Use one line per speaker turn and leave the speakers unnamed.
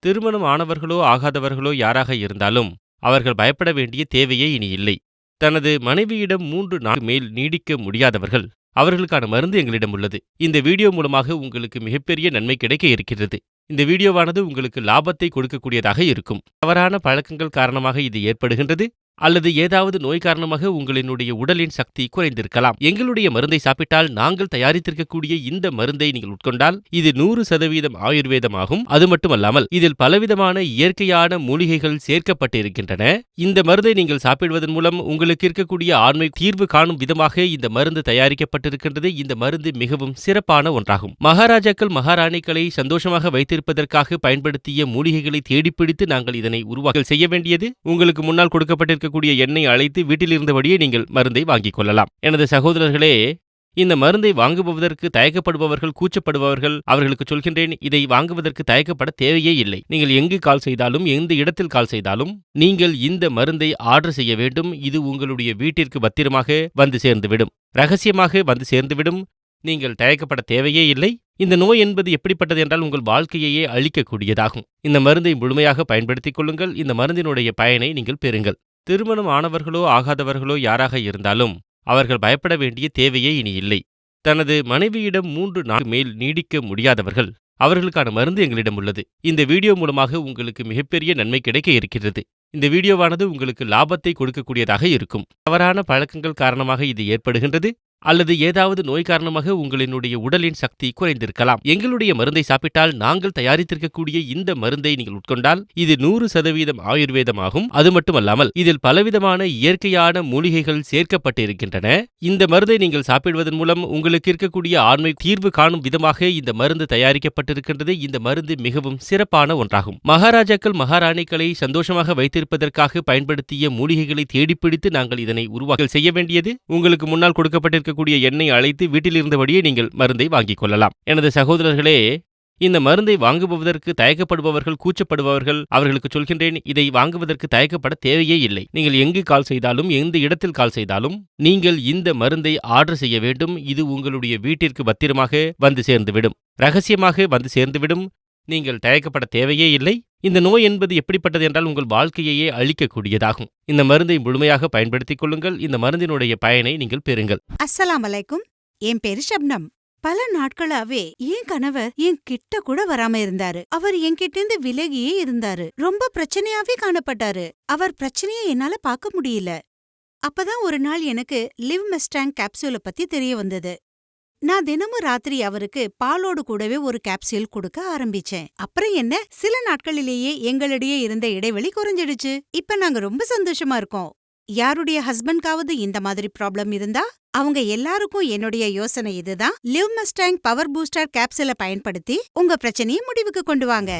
திருமணம் ஆனவர்களோ ஆகாதவர்களோ யாராக இருந்தாலும் அவர்கள் பயப்பட வேண்டிய தேவையே இனி இல்லை. தனது மனைவியிடம் 3 நாள் மேல் நீடிக்க முடியாதவர்கள், அவர்களுக்கான மருந்து எங்களிடம் உள்ளது. இந்த வீடியோ மூலமாக உங்களுக்கு மிகப்பெரிய நன்மை கிடைக்க இருக்கிறது. இந்த வீடியோவானது உங்களுக்கு லாபத்தை கொடுக்கக்கூடியதாக இருக்கும். தவறான பழக்கங்கள் காரணமாக இது ஏற்படுகின்றது, அல்லது ஏதாவது நோய் காரணமாக உங்களினுடைய உடலின் சக்தி குறைந்திருக்கலாம். எங்களுடைய மருந்தை சாப்பிட்டால் நாங்கள் தயாரித்திருக்கக்கூடிய இந்த மருந்தை நீங்கள் உட்கொண்டால் இது 100% ஆயுர்வேதமாகும். அது மட்டுமல்லாமல் இதில் பலவிதமான இயற்கையான மூலிகைகள் சேர்க்கப்பட்டிருக்கின்றன. இந்த மருந்தை நீங்கள் சாப்பிடுவதன் மூலம் உங்களுக்கு இருக்கக்கூடிய ஆண்மை தீர்வு காணும் விதமாக இந்த மருந்து தயாரிக்கப்பட்டிருக்கின்றது. இந்த மருந்து மிகவும் சிறப்பான ஒன்றாகும். மகாராஜாக்கள் மகாராணிகளை சந்தோஷமாக வைத்திருப்பதற்காக பயன்படுத்திய மூலிகைகளை தேடிப்பிடித்து நாங்கள் இதனை உருவாக்க செய்ய வேண்டியது உங்களுக்கு முன்னால் கொடுக்கப்பட்டிருக்க எண்ணெய் அழைத்து வீட்டில் இருந்தபடியே நீங்கள் மருந்தை வாங்கிக் கொள்ளலாம். எனது சகோதரர்களே, இந்த மருந்தை வாங்குவதற்கு தயக்கப்படுபவர்கள், கூச்சப்படுபவர்கள், அவர்களுக்கு சொல்கின்றேன், இதை வாங்குவதற்கு தயக்கப்பட தேவையே இல்லை. நீங்கள் எங்கு கால் செய்தாலும், எந்த இடத்தில் கால் செய்தாலும் நீங்கள் இந்த மருந்தை ஆர்டர் செய்ய வேண்டும். இது உங்களுடைய வீட்டிற்கு பத்திரமாக வந்து சேர்ந்துவிடும், ரகசியமாக வந்து சேர்ந்துவிடும். நீங்கள் தயக்கப்பட தேவையே இல்லை. இந்த நோய் என்பது எப்படிப்பட்டது என்றால் உங்கள் வாழ்க்கையையே அழிக்கக்கூடியதாகும். இந்த மருந்தை முழுமையாக பயன்படுத்திக் கொள்ளுங்கள். இந்த மருந்தினுடைய பயனை நீங்கள் பெறுங்கள். திருமணம் ஆனவர்களோ ஆகாதவர்களோ யாராக இருந்தாலும் அவர்கள் பயப்பட வேண்டிய தேவையே இனி இல்லை. தனது மனைவியிடம் 3 நாள் மேல் நீடிக்க முடியாதவர்கள், அவர்களுக்கான மருந்து எங்களிடம் உள்ளது. இந்த வீடியோ மூலமாக உங்களுக்கு மிகப்பெரிய நன்மை கிடைக்க இருக்கிறது. இந்த வீடியோவானது உங்களுக்கு லாபத்தை கொடுக்கக்கூடியதாக இருக்கும். தவறான பழக்கங்கள் காரணமாக இது ஏற்படுகின்றது, அல்லது ஏதாவது நோய் காரணமாக உங்களினுடைய உடலின் சக்தி குறைந்திருக்கலாம். எங்களுடைய மருந்தை சாப்பிட்டால் நாங்கள் தயாரித்திருக்கக்கூடிய இந்த மருந்தை நீங்கள் உட்கொண்டால் இது 100% ஆயுர்வேதமாகும். அது மட்டுமல்லாமல் இதில் பலவிதமான இயற்கையான மூலிகைகள் சேர்க்கப்பட்டிருக்கின்றன. இந்த மருந்தை நீங்கள் சாப்பிடுவதன் மூலம் உங்களுக்கு இருக்கக்கூடிய ஆண்மை தீர்வு காணும் விதமாக இந்த மருந்து தயாரிக்கப்பட்டிருக்கின்றது. இந்த மருந்து மிகவும் சிறப்பான ஒன்றாகும். மகாராஜாக்கள் மகாராணிகளை சந்தோஷமாக வைத்திருப்பதற்காக பயன்படுத்திய மூலிகைகளை தேடிப்பிடித்து நாங்கள் இதனை உருவாக்க செய்ய வேண்டியது உங்களுக்கு முன்னால் கொடுக்கப்பட்டிருக்க எண்ணெய் அழைத்து வீட்டில் இருந்தபடியே நீங்கள் மருந்தை வாங்கிக் கொள்ளலாம். எனது சகோதரர்களே, இந்த மருந்தை வாங்குவதற்கு தயக்கப்படுபவர்கள், கூச்சப்படுபவர்கள், அவர்களுக்கு சொல்கின்றேன், இதை வாங்குவதற்கு தயக்கப்பட தேவையே இல்லை. நீங்கள் எங்கு கால் செய்தாலும், எந்த இடத்தில் கால் செய்தாலும் நீங்கள் இந்த மருந்தை ஆர்டர் செய்ய வேண்டும். இது உங்களுடைய வீட்டிற்கு பத்திரமாக வந்து சேர்ந்துவிடும், ரகசியமாக வந்து சேர்ந்துவிடும். நீங்கள் தயக்கப்பட தேவையே இல்லை. இந்த நோய் என்பது எப்படிப்பட்டது என்றால் உங்கள் வாழ்க்கையையே அழிக்கக்கூடியதாகும். இந்த மருந்தை முழுமையாக பயன்படுத்திக் கொள்ளுங்கள். இந்த மருந்தினுடைய பயனை நீங்கள் பெறுங்கள்.
அஸ்ஸலாம் அலைக்கும். என் பேரு ஷப்னம். பல நாட்களாவே என் கணவர் என் கிட்ட கூட வராம இருந்தாரு. அவர் என்கிட்ட இருந்து விலகியே இருந்தாரு. ரொம்ப பிரச்சனையாவே காணப்பட்டாரு. அவர் பிரச்சனையை என்னால பார்க்க முடியல. அப்பதான் ஒரு நாள் எனக்கு லிவ்மெஸ்டாங் கேப்சூலை பத்தி தெரிய வந்தது. நான் தினமும் ராத்திரி அவருக்கு பாலோடு கூடவே ஒரு கேப்சூல் கொடுக்க ஆரம்பிச்சேன். அப்புறம் என்ன, சில நாட்களிலேயே எங்களிடையே இருந்த இடைவெளி குறைஞ்சிடுச்சு. இப்ப நாங்க ரொம்ப சந்தோஷமா இருக்கோம். யாருடைய ஹஸ்பண்ட்காவது இந்த மாதிரி ப்ராப்ளம் இருந்தா அவங்க எல்லாருக்கும் என்னுடைய யோசனை இதுதான்: லிவ்மெஸ்டாங் பவர் பூஸ்டர் கேப்சூலை பயன்படுத்தி உங்க பிரச்சனையை முடிவுக்கு கொண்டு வாங்க.